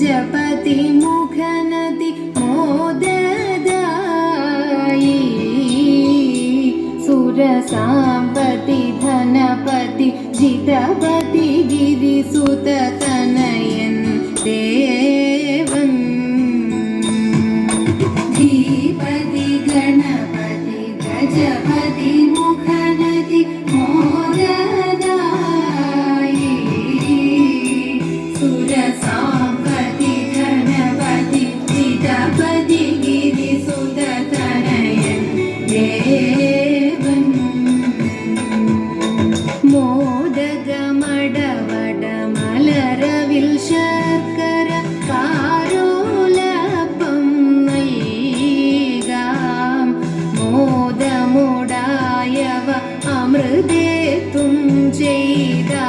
गजपति मुखनति मोददायी सुरसाम्पति धनपति जितपति गिरिसुततनयन् देवन् धीपति गणपति गजपति मुखनति मोददायी सुरसाम्पति धनपति जितपति गिरिसुततनयन् देवन् മോദകമടവടമലരവിൽ ശർക്കര കാരോലപ്പം നൽകാം മോദമുടായവ അമൃതേത്തും ചെയ്താനന്ദിക്കേണം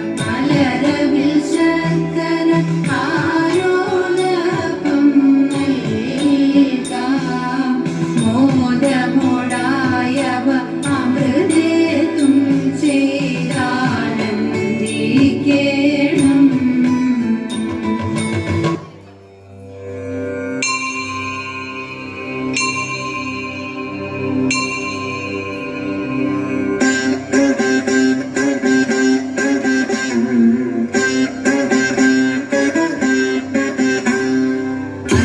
മോദകമടവടമലരവിൽ ശർക്കര കാരോലപ്പം നൽകാം മോദമുടായവ അമൃതേത്തും ചെയ്താനന്ദിക്കേണം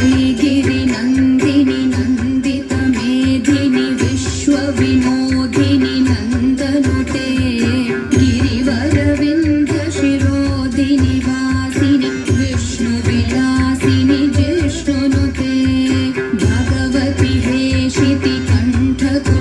ഐഗിരി നന്ദിനി നന്ദിത മേധിനി വിശ്വവിനോദിനി നന്ദനുതേ ഗിരിവരവിന്ദ ശിരോദിനി വാസിനി വിഷ്ണുവിലാസിനി ജിഷ്ണുനുതേ ഭഗവതി ഹേഷിതി കണ്ഠകു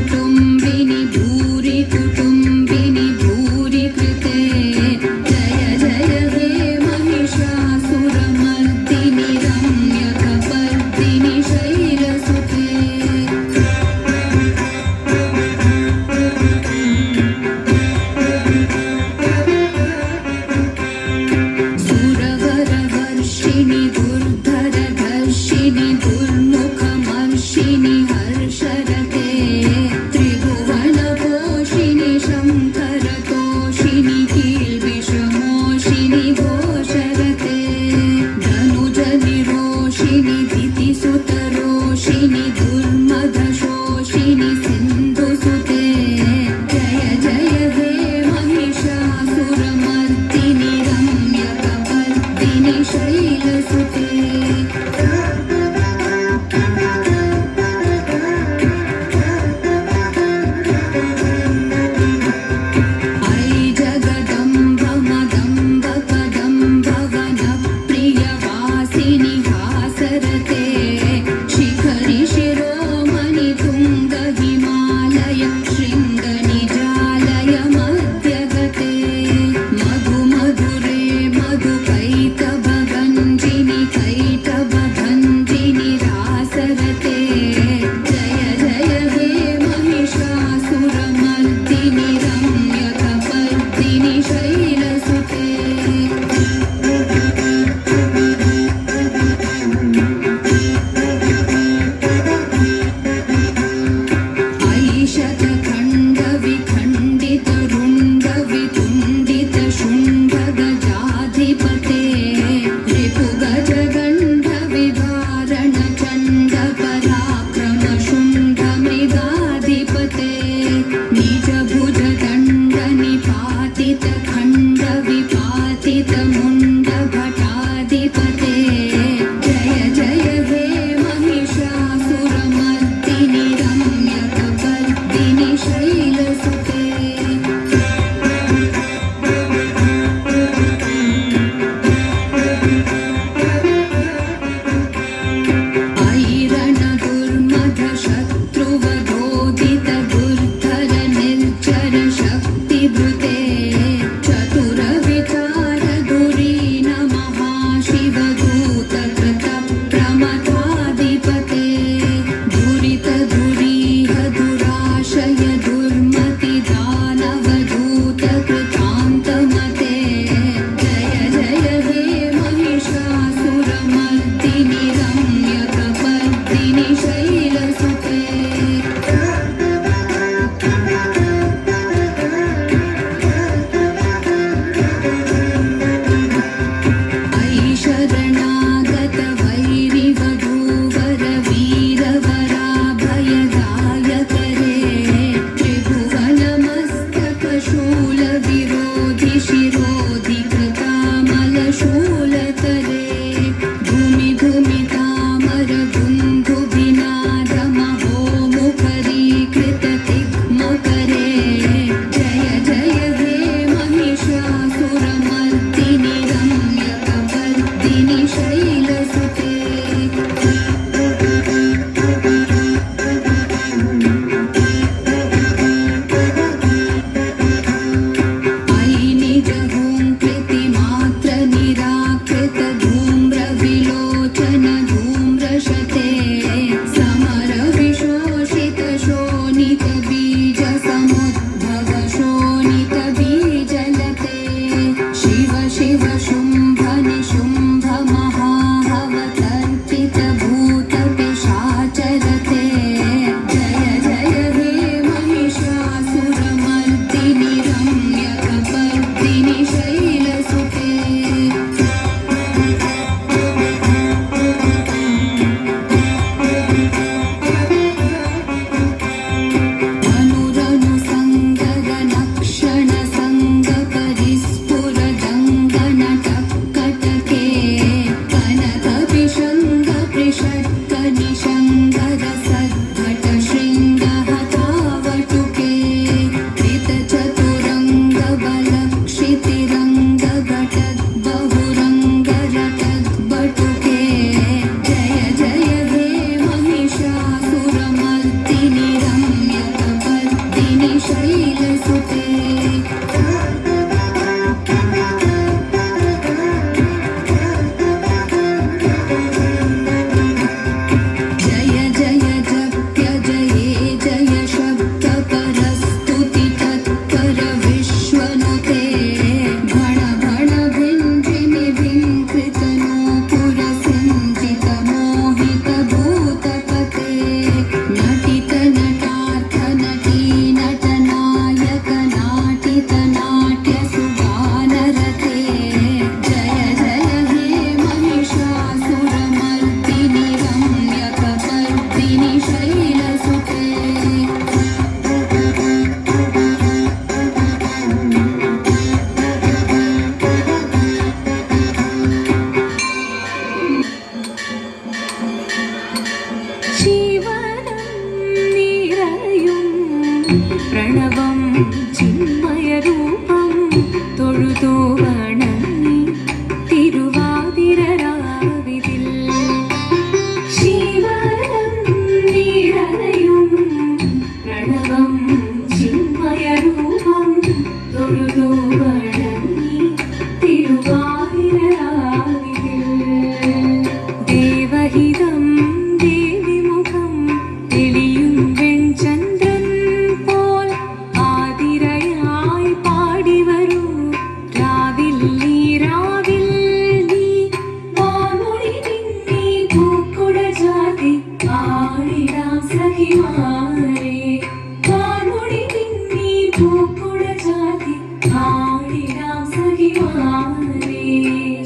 പ്രണവം ചിന്മയരൂപം തൊഴുതു വണങ്ങി തിരുവാതിരരാവിതിൽ ശിവനം നിറയും പ്രണവം ചിന്മയരൂപം തൊഴുതു വണങ്ങി തിരുവാതിരരാവിതിൽ ദേവഹിതം ദേവിമുഖം തെളിയും വെൺചന്ദ്രൻ പോൽ ആതിരയായി പാടിവരൂ രാവിൽ നീ വാമൊഴി നിന്നെ പൂക്കുട ചാർത്തി ആടിടാം സഖിമാരെ വാമൊഴി നിന്നെ പൂക്കുട ചാർത്തി ആടിടാം സഖിമാരെ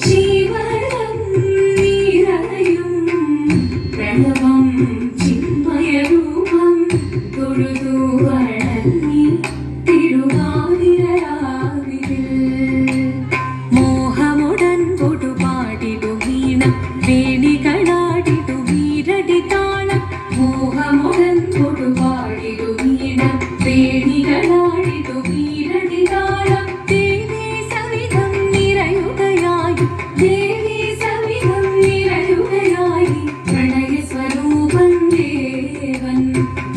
ശിവനം നിറയും പ്രണവം ചിന്മയരൂപം തൊഴുതു വണങ്ങി തിരുവാതിരരാവിതിൽ മോഹമുടൻ കൊടുപാടിടു വീണ വേണികളാടിടു വീരടി താളം മോഹമുടൻ കൊടുപാടിടു വീണ വേണികളാടിടു വീരടി താളം ദേവി സവിധം നിറയുകയായി ദേവി സവിധം നിറയുകയായി പ്രണയ സ്വരൂപം ദേവൻ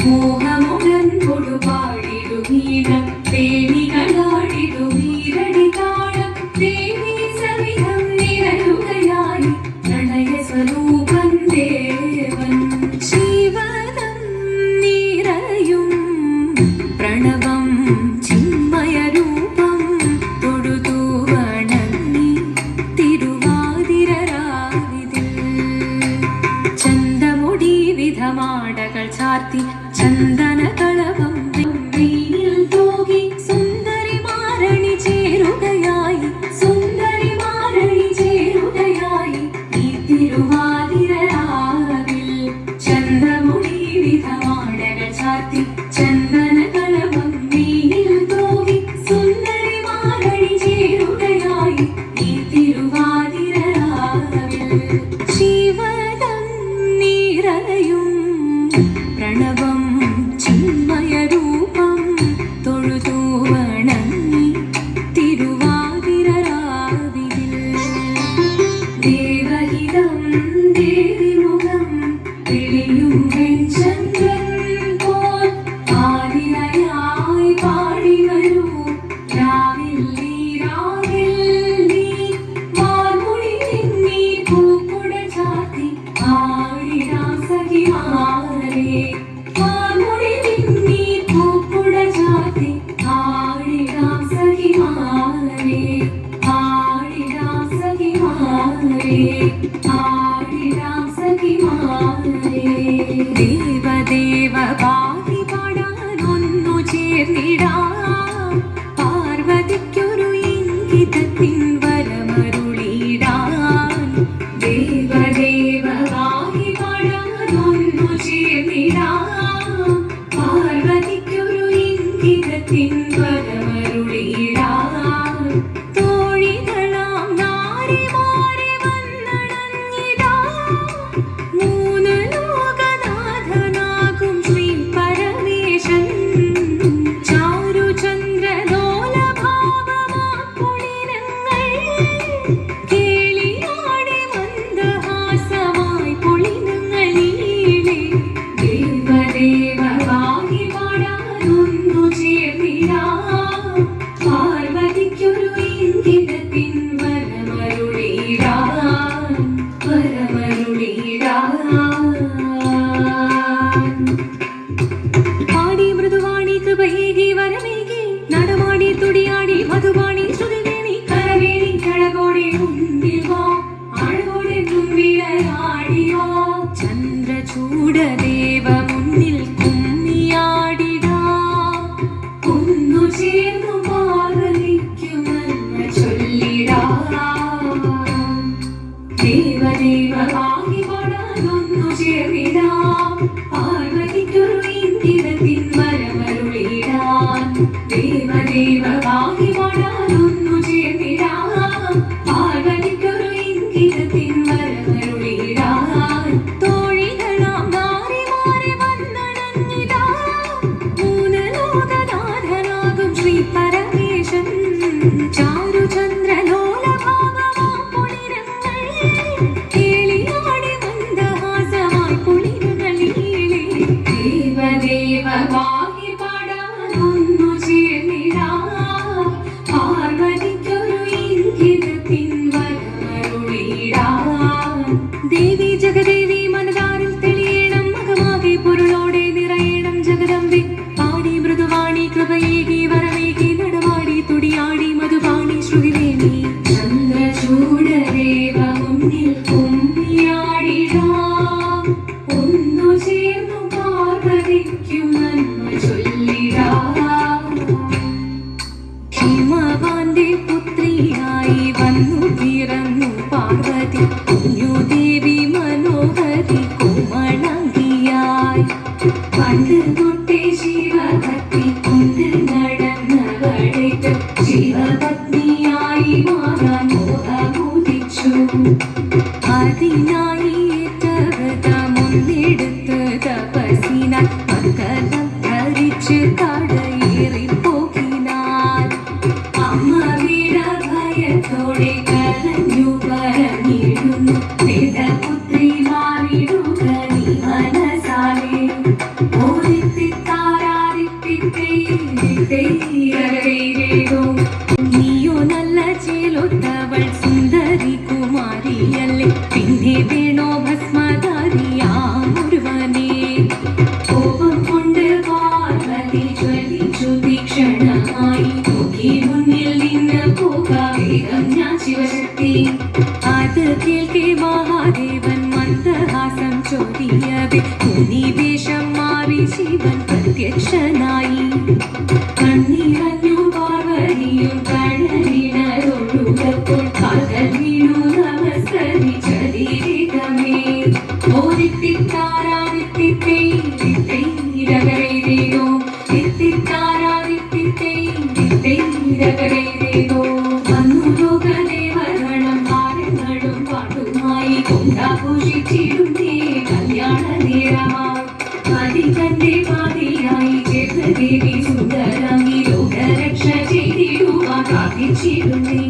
മോഹമുടൻ കൊടുപാടിടു വീണ വേണികളാടിടു വീരടി താളം ദേവി സവിധം നിറയുകയായി പ്രണയ സ്വരൂപം ദേവൻ ശിവനം നിറയും പ്രണവം ചിന്മയരൂപം തൊഴുതു വണങ്ങി തിരുവാതിരരാവിതിൽ ചന്തമുടി വിധമാടകൾ ചാർത്തി ചന്ദനകളവം വെയിൽ തൂകി സുന്ദരി മാരണി ചേരുകയായി സുന്ദരി മാരണി ചേരുകയായി ഈ തിരുവാതിരരാവിൽ ചന്തമുടി വിധമാടകൾ ചാർത്തി ചന്ദനകളവം വെയിൽ തൂകി സുന്ദരി മാരണി ചേരുകയായി ഈ തിരുവാതിരരാവിൽ ശിവനം നിറയും പ്രണവം ചിന്മയരൂപം തൊഴുതു വണങ്ങി തിരുവാതിരരാവിതിൽ ദേവഹിതം ദേവിമുഖം തെളിയും വെൺചന്ദ്രൻ പോൽ ആതിരയായി പാടിവരൂ രാവിൽ നീ വാർമുടി നിന്നെ പൂക്കുട ചാർത്തി ആടിടാം സഖിമാരെ വാർമുടി നിന്നെ പൂക്കുട ചാർത്തി ആടിടാം സഖിമാരെ ആടിടാം സഖിമാരെ ആടിടാം സഖിമാരെ ദേവദേവ പാടി പാടാനൊന്നു ചേർന്നിടാം പാർവതിക്കൊരു ഇംഗിതത്തിൻ വരമരുളിടാൻ ദേവദേവ പാടി പാടാനൊന്നു ചേർന്നിടാം പാർവതിക്കൊരു ഇംഗിതത്തിൻ വരമരുളിടാൻ തോഴികളാം നാരിമാരെ വന്നണഞ്ഞിടാ മൂന്ന് ലോകനാഥനാകും ശ്രീ പരമേശൻ ചാരുചന്ദ്രലോലഭാവമാക്കുളിനങ്ങൾ കേളിയാടി മന്ദഹാസമായി പൊളിനങ്ങൾ നീളെ ദേവദേവ വാങ്ങി പാടാനൊന്നു ചേർന്നിടാം പാർവതിക്കൊരു ഇംഗിതത്തിൻ വരമരുളിടാൻ പാടി മൃദുവാണി കൃപയേകി വരമേകി നടമാടി തുടിയാടി മധുവാണി ശ്രുതിവേണി കരവേണി കഴകോടെ മുമ്പിൽ വാ അഴകോടെ തുമ്പിളയാടിയോ ചന്ദ്രചൂടദേവ മുന്നിൽ കുമ്മിയാടിടാ ഒന്നു ചേർന്നു പാർവതിക്കുമെന്ന് ചൊല്ലിടാ ദേവദേവ വാങ്ങി പാടാനൊന്നു ചേർന്നിടാം പാർവതിക്കൊരു ഇംഗിതത്തിൻ വരമരുളിടാൻ ദേവദേവ വാങ്ങി പാടാനൊന്നു ചേർന്നിടാം പാർവതിക്കൊരു ഇംഗിതത്തിൻ വരമരുളിടാൻ തോഴികളാം നാരിമാരെ വന്നണഞ്ഞിടാം മൂന്ന് ലോക പിടിച്ച് കടയേറിപ്പോകിനാൻ അമ്മ വീട ഭയത്തോടെ കരഞ്ഞു പറഞ്ഞിരുന്നു പുത്രി മാറിടുക നീ മനസാലെ നീയോ നല്ല ചേലൊത്തവൾ സുന്ദരി കുമാരിയല്ലേ പിന്നെ വേണോ ഭസ്മധാരിയാമൊരുവനെ കോപം കൊണ്ട് പാർവതി ജ്വലിച്ചു തീക്ഷണമായി നോക്കി മുന്നിൽ നിന്ന് പോകാം ഞാൻ ശിവശക്തി അത് കേൾക്കെ മഹാദേവൻ മന്ദഹാസം ചോദിയവേ മുനിവേഷം മാറി ശിവൻ പ്രത്യക്ഷനായി കണ്ണീരഞ്ഞു പാർവതിയും കടലിനൊഴുകപ്പോൾ കാതൽ വീണു നമസ്കരിച്ചതിരികമേ ഓദിത്തിത്താരാദിത്തിത്തൈരകരൈരേതോ തിത്തിത്താരാദിത്തിത്തൈരകരൈരേതോ വന്നു ലോകദേവഗണം ഭാരങ്ങളും പാട്ടുമായി കൊണ്ടാഘോഷിച്ചിരുന്നേ കല്യാണ നേരമായി പതിതന്റെ പാതിയായി ചേർന്ന ദേവി സുന്ദരമി ലോകരക്ഷ ചെയ്തിടുവാൻ പ്രാർത്ഥിച്ചിരുന്നേ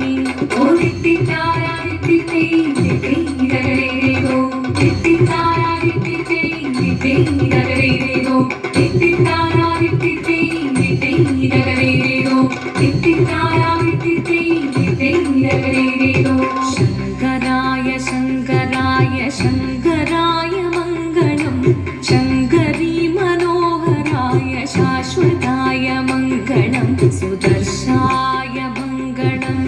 ഓദിത്തിത്താരാദിത്തിത്തൈരകരൈരേതോ തിത്തിത്താരാദിത്തിത്തൈരകരൈരേതോ തിത്തിത്താരാദിത്തിത്തൈരകരൈരേതോ തിത്തിത്താരാദിത്തിത്തൈരകരൈരേതോ ശങ്കരായ ശങ്കരായ ശങ്കരായ മംഗളം ശങ്കരീ മനോഹരായ ശാശ്വതായ മംഗളം സുദർശായ മംഗളം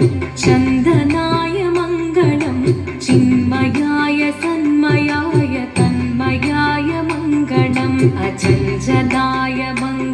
ചന്ദനായ മംഗളം ചിന്മയായ സന്മയായ തന്മയായ മംഗളം അചഞ്ചലായ മംഗളം